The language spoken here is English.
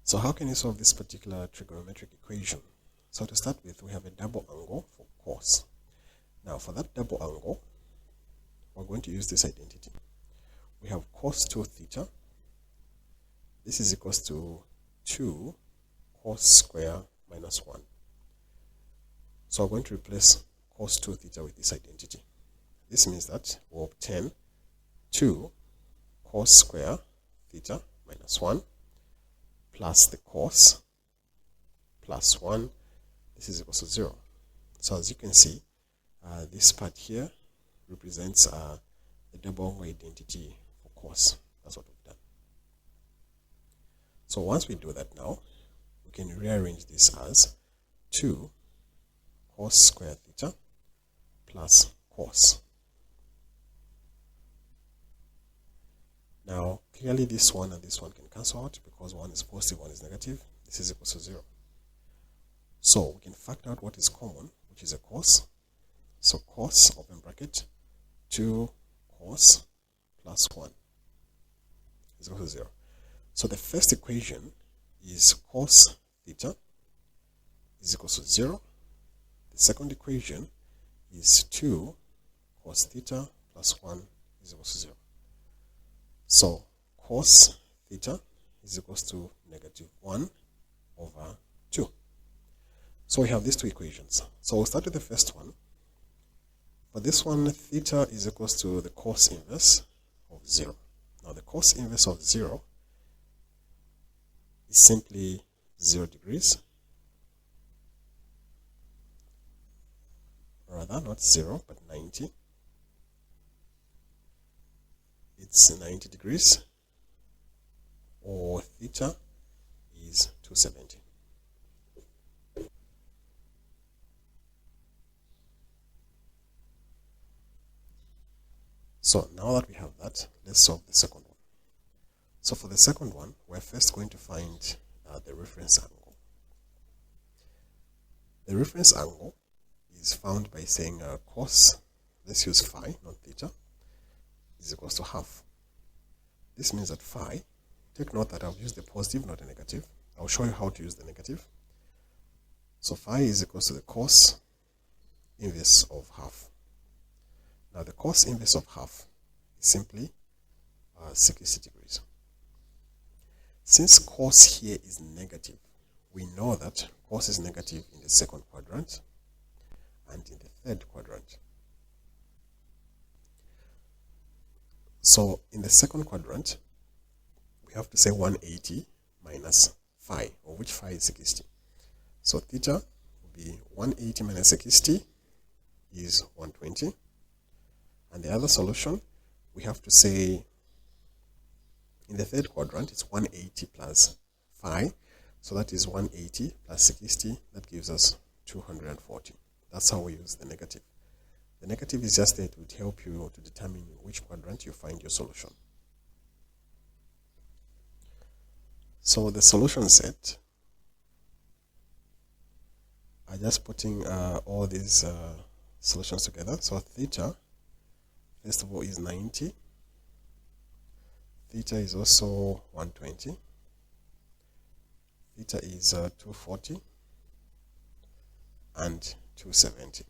So how can you solve this particular trigonometric equation? So to start with, we have a double angle for cos. Now for that double angle, we're going to use this identity. We have cos 2 theta. This is equals to 2 cos square minus 1. So we're going to replace cos 2 theta with this identity. This means that we'll obtain 2 cos square theta minus 1 plus the cos plus 1. This is equals to 0. So as you can see, this part here represents the double angle identity for cos. That's what we've done. So once we do that now, we can rearrange this as 2 cos square theta plus cos. Now, clearly this one and this one can cancel out because one is positive, one is negative. This is equal to 0. So we can factor out what is common, which is a cos. So cos, open bracket, 2 cos plus 1 is equal to 0. So the first equation is cos theta is equal to 0. The second equation is 2 cos theta plus 1 is equal to 0. So cos theta is equal to negative 1 over 2. So we have these two equations. So we'll start with the first one. For this one, theta is equal to the cos inverse of 0. Now the cos inverse of 0 is simply 0 degrees. Rather, not 0, but 90. It's 90 degrees, or theta is 270. So now that we have that, let's solve the second one. So for the second one, we're first going to find the reference angle. The reference angle is found by saying cos, let's use phi, not theta, is equals to half. This means that phi, take note that I've used the positive, not the negative. I'll show you how to use the negative. So phi is equals to the cos inverse of half. Now the cos inverse of half is simply 60 degrees. Since cos here is negative, we know that cos is negative in the second quadrant and in the third quadrant. So in the second quadrant, we have to say 180 minus phi, of which phi is 60. So theta will be 180 minus 60 is 120. And the other solution, we have to say in the third quadrant, it's 180 plus phi. So that is 180 plus 60. That gives us 240. That's how we use the negative. The negative is just there to help you to determine which quadrant you find your solution. So the solution set, I'm just putting all these solutions together. So theta, first of all, is 90. Theta is also 120. Theta is 240 and 270.